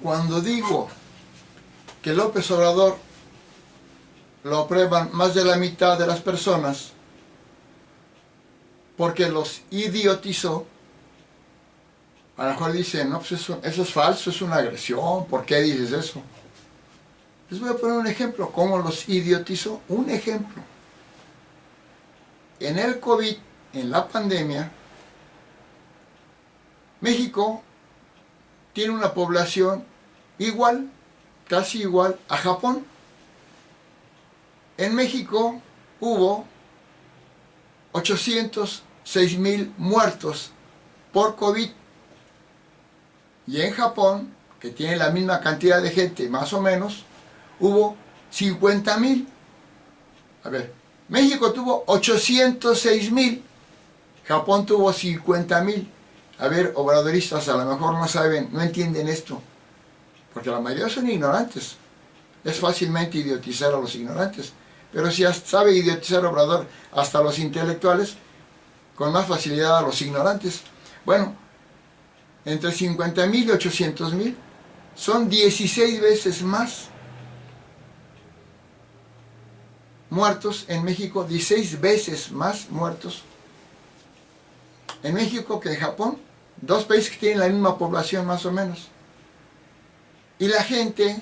cuando digo que López Obrador lo aprueban más de la mitad de las personas porque los idiotizó, a lo mejor dicen, no, pues eso es falso, es una agresión, ¿por qué dices eso? Les voy a poner un ejemplo, ¿cómo los idiotizó? Un ejemplo. En el COVID, en la pandemia, México tiene una población igual, casi igual a Japón. En México hubo 806,000 muertos por COVID. Y en Japón, que tiene la misma cantidad de gente, más o menos, hubo 50,000. A ver, México tuvo 806,000, Japón tuvo 50,000. A ver, obradoristas, a lo mejor no saben, no entienden esto, porque la mayoría son ignorantes. Es fácilmente idiotizar a los ignorantes, pero si sabe idiotizar Obrador hasta los intelectuales, con más facilidad a los ignorantes. Bueno, entre 50,000 y 800,000 son 16 veces más muertos en México, 16 veces más muertos en México que en Japón, dos países que tienen la misma población más o menos. Y la gente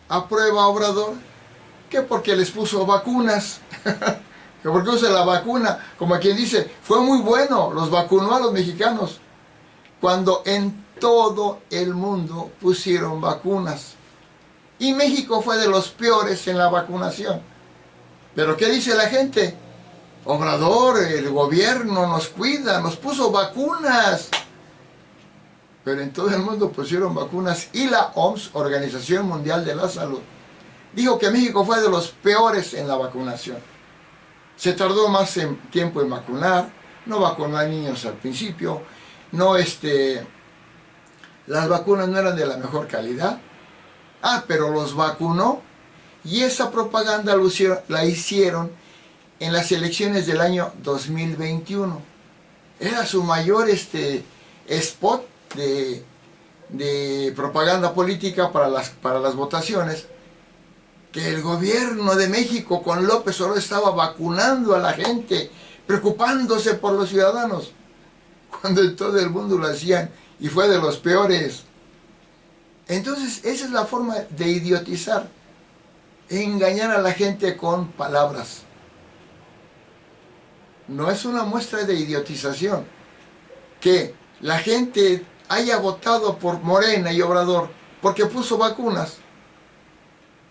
aprueba a Obrador que porque les puso vacunas, que porque usa la vacuna, como quien dice, fue muy bueno, los vacunó a los mexicanos, cuando en todo el mundo pusieron vacunas. Y México fue de los peores en la vacunación. ¿Pero qué dice la gente? Obrador, el gobierno nos cuida, nos puso vacunas. Pero en todo el mundo pusieron vacunas y la OMS, Organización Mundial de la Salud, dijo que México fue de los peores en la vacunación. Se tardó más tiempo en vacunar, no vacunó a niños al principio, las vacunas no eran de la mejor calidad. Pero los vacunó, y esa propaganda la hicieron en las elecciones del año 2021. Era su mayor spot de propaganda política para las votaciones, que el gobierno de México con López Obrador estaba vacunando a la gente, preocupándose por los ciudadanos, cuando en todo el mundo lo hacían y fue de los peores. Entonces, esa es la forma de idiotizar, engañar a la gente con palabras. No es una muestra de idiotización que la gente haya votado por Morena y Obrador porque puso vacunas,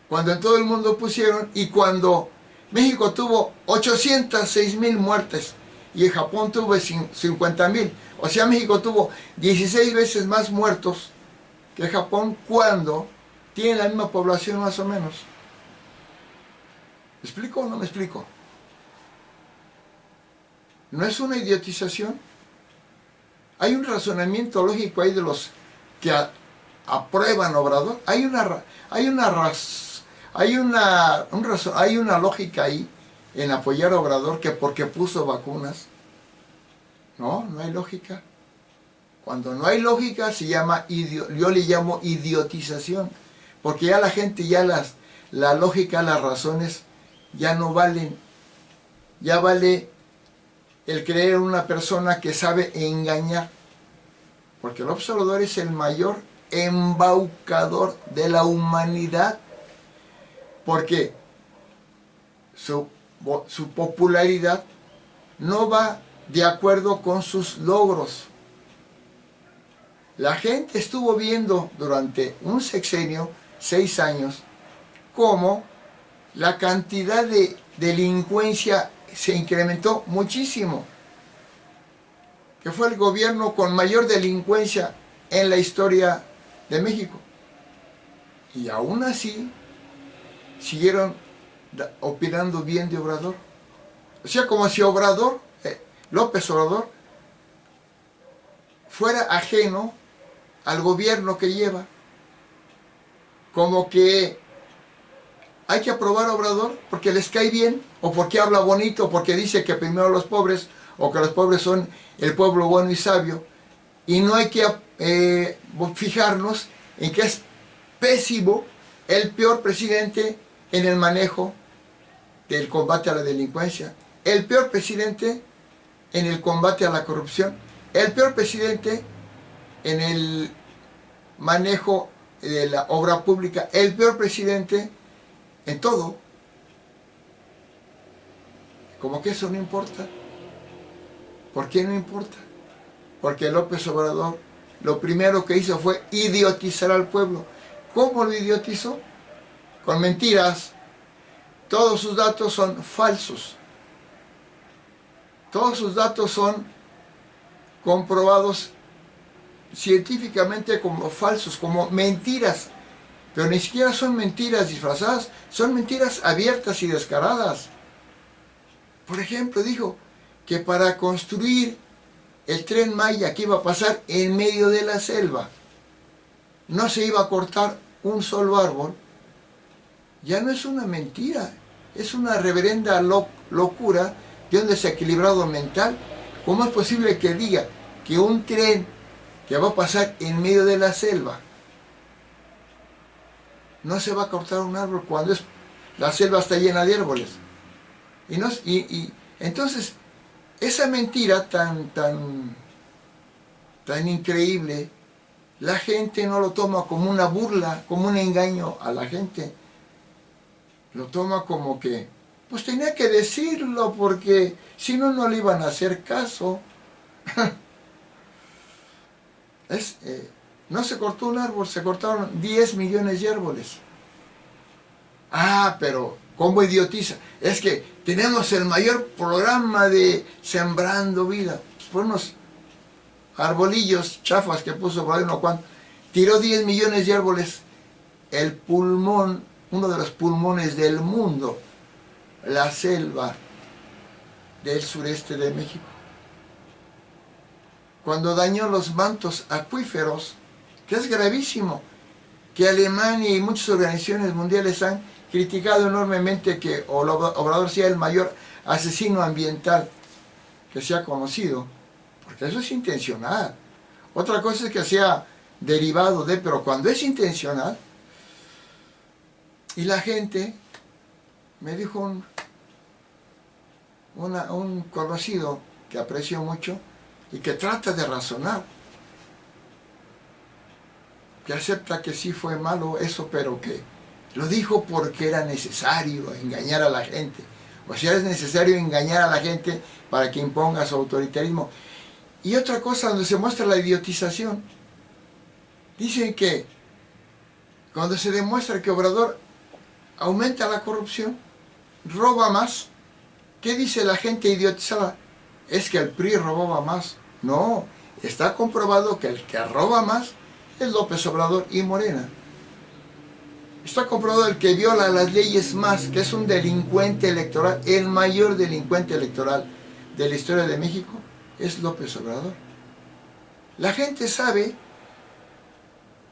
cuando en todo el mundo pusieron, y cuando México tuvo 806,000 muertes y en Japón tuvo 50,000. O sea, México tuvo 16 veces más muertos que Japón, cuando tiene la misma población más o menos. ¿Me explico o no me explico? ¿No es una idiotización? Hay un razonamiento lógico ahí de los que aprueban Obrador. Hay una lógica ahí en apoyar a Obrador que porque puso vacunas. No hay lógica. Cuando no hay lógica se llama, yo le llamo idiotización, porque ya la gente, la lógica, las razones ya no valen. Ya vale el creer en una persona que sabe engañar, porque el Obrador es el mayor embaucador de la humanidad, porque su popularidad no va de acuerdo con sus logros. La gente estuvo viendo durante un sexenio, 6 años, cómo la cantidad de delincuencia se incrementó muchísimo, que fue el gobierno con mayor delincuencia en la historia de México. Y aún así siguieron opinando bien de Obrador. O sea, como si López Obrador, fuera ajeno al gobierno que lleva, como que hay que aprobar a Obrador porque les cae bien, o porque habla bonito, o porque dice que primero los pobres, o que los pobres son el pueblo bueno y sabio, y no hay que fijarnos en que es pésimo, el peor presidente en el manejo del combate a la delincuencia, el peor presidente en el combate a la corrupción, el peor presidente en el manejo de la obra pública, el peor presidente en todo. Como que eso no importa. ¿Por qué no importa? Porque López Obrador lo primero que hizo fue idiotizar al pueblo. ¿Cómo lo idiotizó? Con mentiras. Todos sus datos son falsos. Todos sus datos son comprobados científicamente como falsos, como mentiras. Pero ni siquiera son mentiras disfrazadas, son mentiras abiertas y descaradas. Por ejemplo, dijo que para construir el Tren Maya que iba a pasar en medio de la selva, no se iba a cortar un solo árbol. Ya no es una mentira, es una reverenda locura de un desequilibrado mental. ¿Cómo es posible que diga que un tren que va a pasar en medio de la selva no se va a cortar un árbol cuando la selva está llena de árboles? Entonces, esa mentira tan increíble, la gente no lo toma como una burla, como un engaño a la gente. Lo toma como que, pues tenía que decirlo porque si no, no le iban a hacer caso. No se cortó un árbol, se cortaron 10 millones de árboles. Ah, pero ¿cómo idiotiza? Es que tenemos el mayor programa de Sembrando Vida. Pues por unos arbolillos chafas que puso por ahí uno cuanto. Tiró 10 millones de árboles. El pulmón, uno de los pulmones del mundo, la selva del sureste de México. Cuando dañó los mantos acuíferos, que es gravísimo, que Alemania y muchas organizaciones mundiales han criticado enormemente que Obrador sea el mayor asesino ambiental que se ha conocido, porque eso es intencional. Otra cosa es que sea derivado de, pero cuando es intencional. Y la gente, me dijo un conocido que aprecio mucho y que trata de razonar, que acepta que sí fue malo eso, pero que lo dijo porque era necesario engañar a la gente. O sea, es necesario engañar a la gente para que imponga su autoritarismo. Y otra cosa donde se muestra la idiotización, dicen que cuando se demuestra que Obrador aumenta la corrupción, roba más, ¿qué dice la gente idiotizada? Es que el PRI robaba más. No, está comprobado que el que roba más es López Obrador y Morena. Está comprobado el que viola las leyes más, que es un delincuente electoral, el mayor delincuente electoral de la historia de México, es López Obrador. La gente sabe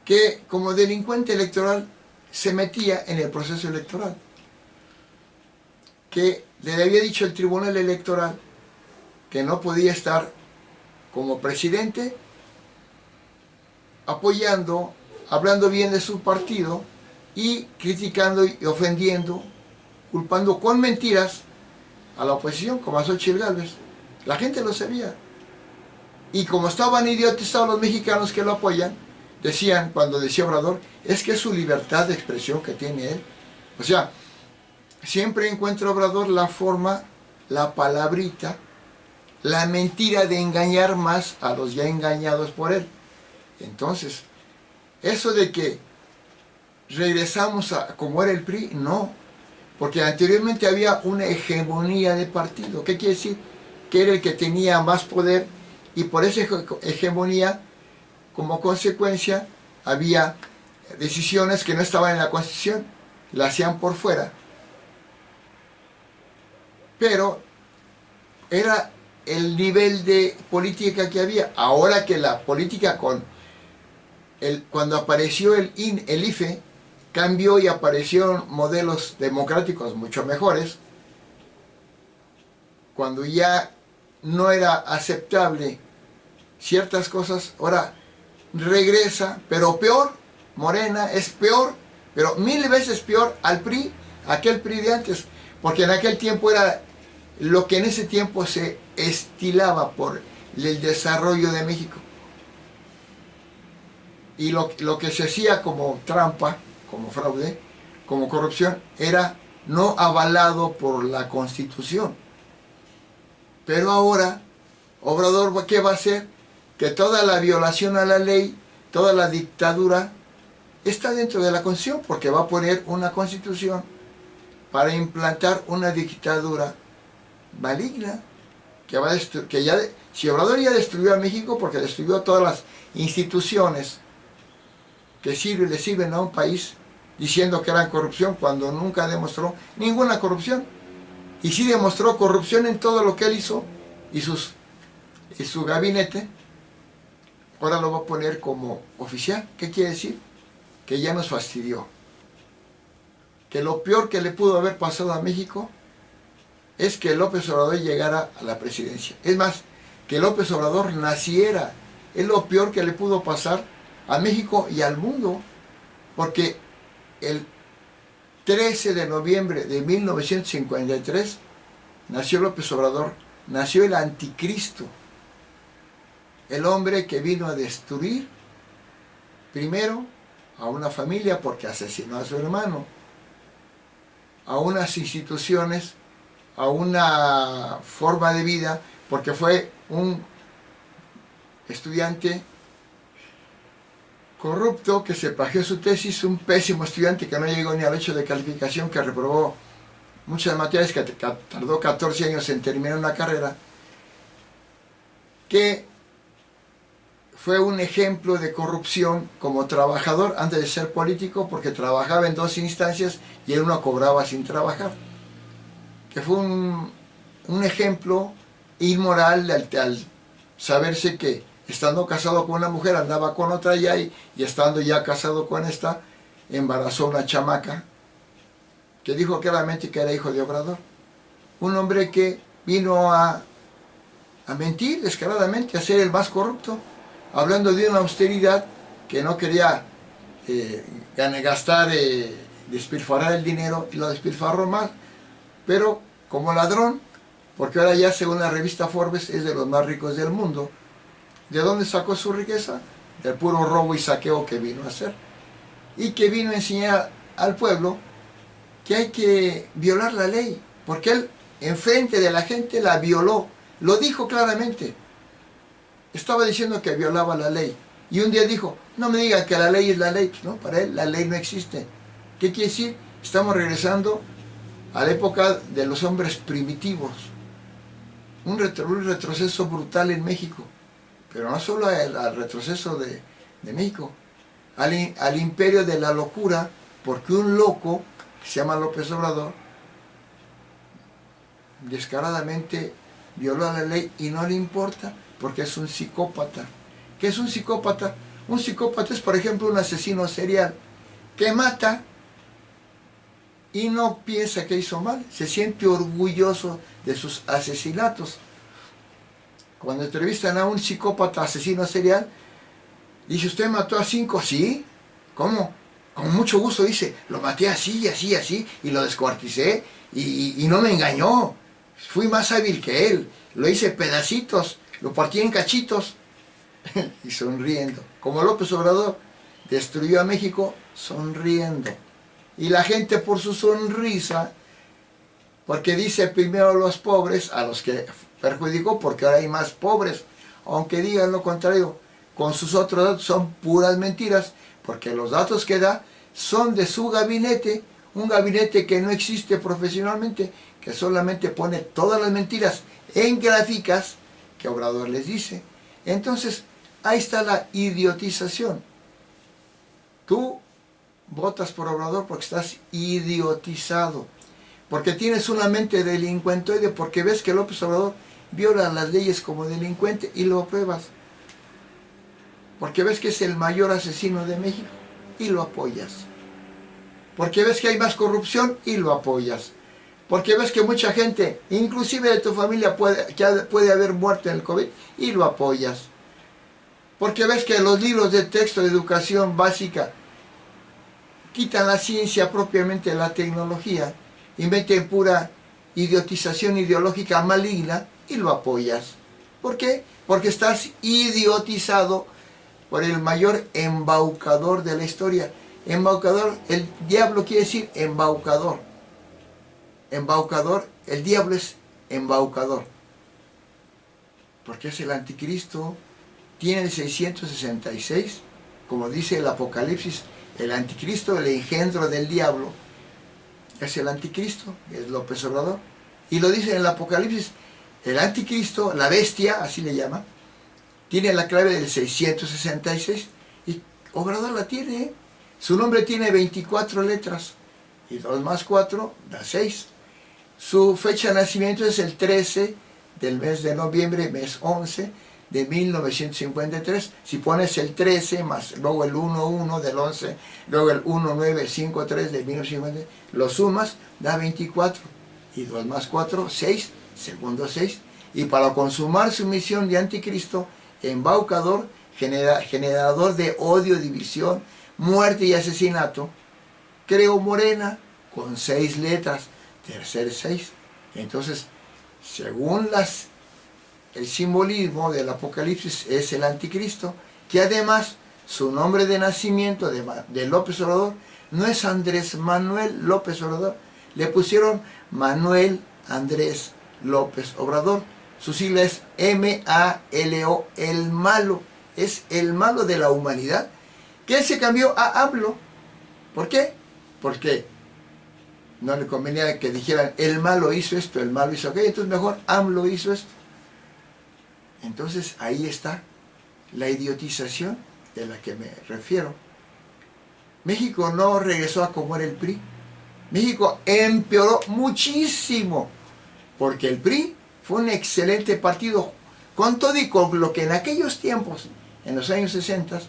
que como delincuente electoral se metía en el proceso electoral, que le había dicho el Tribunal Electoral que no podía estar como presidente apoyando, hablando bien de su partido y criticando y ofendiendo, culpando con mentiras a la oposición, como a Xochitl Gálvez. La gente lo sabía. Y como estaban idiotizados los mexicanos que lo apoyan, decían, cuando decía Obrador, es que es su libertad de expresión que tiene él. O sea, siempre encuentra Obrador la forma, la palabrita, la mentira de engañar más a los ya engañados por él. Entonces, eso de que regresamos a como era el PRI, no, porque anteriormente había una hegemonía de partido. ¿Qué quiere decir? Que era el que tenía más poder y por esa hegemonía, como consecuencia, había decisiones que no estaban en la Constitución, la hacían por fuera. Pero era el nivel de política que había. Ahora que la política cuando apareció el IFE, cambió y aparecieron modelos democráticos mucho mejores, cuando ya no era aceptable ciertas cosas, ahora regresa, pero peor. Morena es peor, pero 1000 veces peor al PRI, aquel PRI de antes, porque en aquel tiempo era lo que en ese tiempo se estilaba por el desarrollo de México. Y lo que se hacía como trampa, como fraude, como corrupción, era no avalado por la Constitución. Pero ahora, Obrador, ¿qué va a hacer? Que toda la violación a la ley, toda la dictadura, está dentro de la Constitución, porque va a poner una Constitución para implantar una dictadura maligna, que va a que ya, si Obrador ya destruyó a México, porque destruyó todas las instituciones que le sirven a un país, diciendo que eran corrupción, cuando nunca demostró ninguna corrupción. Y sí demostró corrupción en todo lo que él hizo, y su gabinete. Ahora lo va a poner como oficial. ¿Qué quiere decir? Que ya nos fastidió. Que lo peor que le pudo haber pasado a México es que López Obrador llegara a la presidencia. Es más, que López Obrador naciera. Es lo peor que le pudo pasar a México y al mundo. Porque el 13 de noviembre de 1953 nació López Obrador. Nació el anticristo. El hombre que vino a destruir primero a una familia porque asesinó a su hermano, a unas instituciones, a una forma de vida, porque fue un estudiante corrupto que se plagió su tesis, un pésimo estudiante que no llegó ni al 8 de calificación, que reprobó muchas materias, que tardó 14 años en terminar una carrera, que fue un ejemplo de corrupción como trabajador antes de ser político, porque trabajaba en 2 instancias y él no cobraba sin trabajar. Que fue un ejemplo inmoral al saberse que estando casado con una mujer andaba con otra ya, y estando ya casado con esta embarazó a una chamaca que dijo claramente que era hijo de Obrador. Un hombre que vino a mentir descaradamente, a ser el más corrupto, hablando de una austeridad que no quería gastar, despilfarrar el dinero, y lo despilfarró más, pero como ladrón, porque ahora ya según la revista Forbes es de los más ricos del mundo. ¿De dónde sacó su riqueza? Del puro robo y saqueo que vino a hacer, y que vino a enseñar al pueblo que hay que violar la ley, porque él enfrente de la gente la violó, lo dijo claramente. Estaba diciendo que violaba la ley. Y un día dijo, no me digan que la ley es la ley. Pues no, para él la ley no existe. ¿Qué quiere decir? Estamos regresando a la época de los hombres primitivos. Un retroceso brutal en México. Pero no solo al retroceso de México, al imperio de la locura, porque un loco, que se llama López Obrador, descaradamente violó la ley y no le importa, porque es un psicópata. ¿Qué es un psicópata? Un psicópata es, por ejemplo, un asesino serial que mata y no piensa que hizo mal, se siente orgulloso de sus asesinatos. Cuando entrevistan a un psicópata asesino serial, dice, ¿usted mató a 5? Sí. ¿Cómo? Con mucho gusto, dice, lo maté así, así, así, y lo descuarticé, y no me engañó. Fui más hábil que él, lo hice pedacitos, lo partí en cachitos. Y sonriendo. Como López Obrador destruyó a México sonriendo. Y la gente por su sonrisa, porque dice primero a los pobres, a los que perjudicó, porque ahora hay más pobres, aunque digan lo contrario, con sus otros datos son puras mentiras, porque los datos que da son de su gabinete, un gabinete que no existe profesionalmente, que solamente pone todas las mentiras en gráficas que Obrador les dice. Entonces, ahí está la idiotización. Tú votas por Obrador porque estás idiotizado, porque tienes una mente delincuentoide, porque ves que López Obrador viola las leyes como delincuente y lo apruebas, porque ves que es el mayor asesino de México y lo apoyas, porque ves que hay más corrupción y lo apoyas, porque ves que mucha gente, inclusive de tu familia, puede haber muerto en el COVID y lo apoyas. Porque ves que los libros de texto de educación básica quitan la ciencia propiamente de la tecnología y meten pura idiotización ideológica maligna y lo apoyas. ¿Por qué? Porque estás idiotizado por el mayor embaucador de la historia. Embaucador, el diablo quiere decir embaucador. Embaucador, el diablo es embaucador. Porque es el anticristo. Tiene el 666, como dice el Apocalipsis, el anticristo, el engendro del diablo, es el anticristo, es López Obrador. Y lo dice en el Apocalipsis, el anticristo, la bestia, así le llama, tiene la clave del 666 y Obrador la tiene, ¿eh? Su nombre tiene 24 letras y 2 más 4 da 6. Su fecha de nacimiento es el 13 del mes de noviembre, mes 11 de 1953. Si pones el 13 más luego el 11 del 11, luego el 1953 de 1953, lo sumas, da 24. Y 2 más 4, 6, segundo 6. Y para consumar su misión de anticristo, embaucador, generador de odio, división, muerte y asesinato, creó Morena con 6 letras, tercer 6. Entonces, según el simbolismo del Apocalipsis, es el anticristo, que además su nombre de nacimiento de López Obrador no es Andrés Manuel López Obrador, le pusieron Manuel Andrés López Obrador. Su sigla es M-A-L-O, el malo, es el malo de la humanidad, que él se cambió a AMLO. ¿Por qué? Porque no le convenía que dijeran el malo hizo esto, el malo hizo aquello, entonces mejor AMLO hizo esto. Entonces ahí está la idiotización de la que me refiero. México no regresó a como era el PRI. México empeoró muchísimo, porque el PRI fue un excelente partido, con todo y con lo que en aquellos tiempos, en los años 60,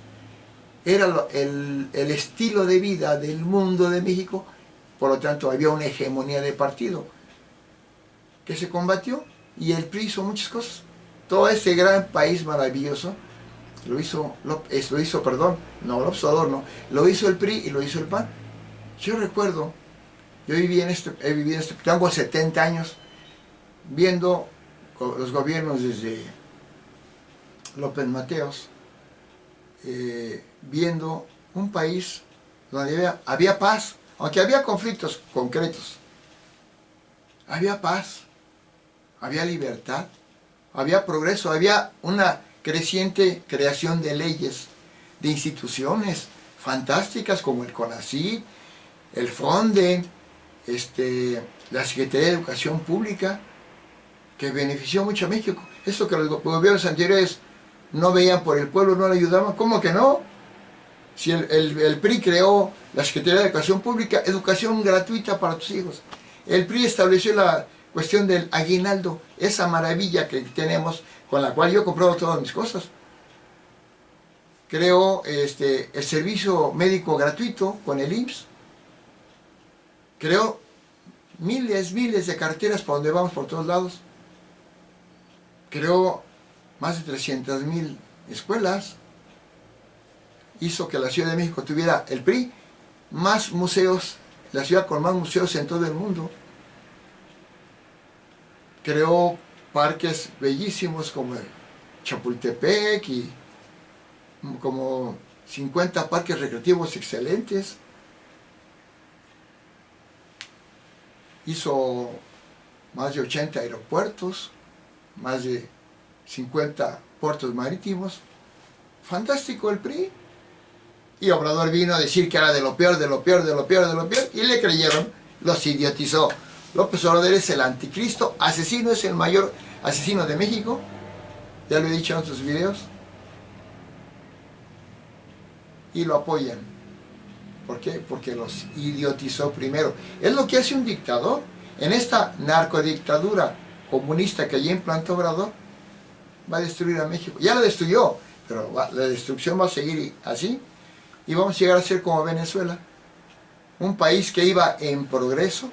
era el estilo de vida del mundo de México. Por lo tanto había una hegemonía de partido que se combatió, y el PRI hizo muchas cosas. Todo ese gran país maravilloso lo hizo López Obrador, no, lo hizo el PRI y lo hizo el PAN. Yo recuerdo, he vivido en este, tengo 70 años, viendo los gobiernos desde López Mateos, viendo un país donde había paz, aunque había conflictos concretos, había paz, había libertad, había progreso, había una creciente creación de leyes, de instituciones fantásticas como el CONACYT, el FONDE, la Secretaría de Educación Pública, que benefició mucho a México. Eso que los gobiernos anteriores no veían por el pueblo, no le ayudaban. ¿Cómo que no? Si el PRI creó la Secretaría de Educación Pública, educación gratuita para tus hijos. El PRI estableció la cuestión del aguinaldo, esa maravilla que tenemos, con la cual yo he comprado todas mis cosas. Creó el servicio médico gratuito con el IMSS. Creó miles de carreteras para donde vamos por todos lados. Creó más de 300,000 escuelas. Hizo que la Ciudad de México tuviera, el PRI, más museos, la ciudad con más museos en todo el mundo. Creó parques bellísimos como Chapultepec y como 50 parques recreativos excelentes. Hizo más de 80 aeropuertos, más de 50 puertos marítimos. Fantástico el PRI. Y Obrador vino a decir que era de lo peor, de lo peor, de lo peor, de lo peor, y le creyeron, los idiotizó. López Obrador es el anticristo, asesino, es el mayor asesino de México. Ya lo he dicho en otros videos. Y lo apoyan. ¿Por qué? Porque los idiotizó primero. Es lo que hace un dictador. En esta narcodictadura comunista que allí implantó Obrador, va a destruir a México. Ya lo destruyó, pero la destrucción va a seguir así. Y vamos a llegar a ser como Venezuela. Un país que iba en progreso.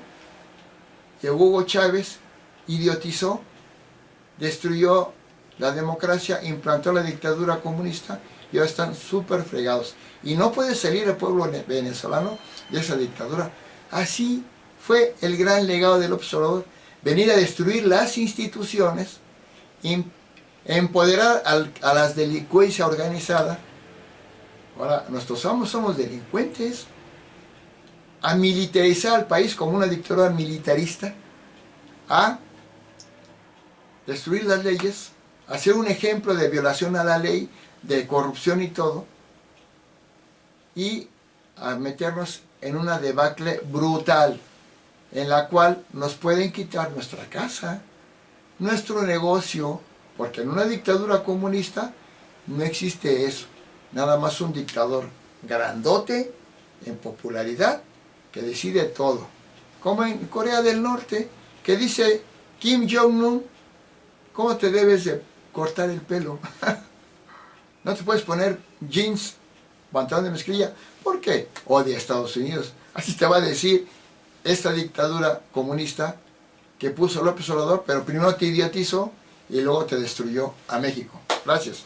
Que Hugo Chávez idiotizó, destruyó la democracia, implantó la dictadura comunista y ahora están súper fregados. Y no puede salir el pueblo venezolano de esa dictadura. Así fue el gran legado del Obrador, venir a destruir las instituciones, empoderar a las delincuencia organizada. Ahora, nuestros amos somos delincuentes, a militarizar al país como una dictadura militarista, a destruir las leyes, a ser un ejemplo de violación a la ley, de corrupción y todo, y a meternos en una debacle brutal, en la cual nos pueden quitar nuestra casa, nuestro negocio, porque en una dictadura comunista no existe eso, nada más un dictador grandote, en popularidad, que decide todo. Como en Corea del Norte, que dice Kim Jong-un, ¿cómo te debes de cortar el pelo? No te puedes poner jeans, pantalón de mezclilla. ¿Por qué? Odia a Estados Unidos. Así te va a decir esta dictadura comunista que puso López Obrador, pero primero te idiotizó y luego te destruyó a México. Gracias.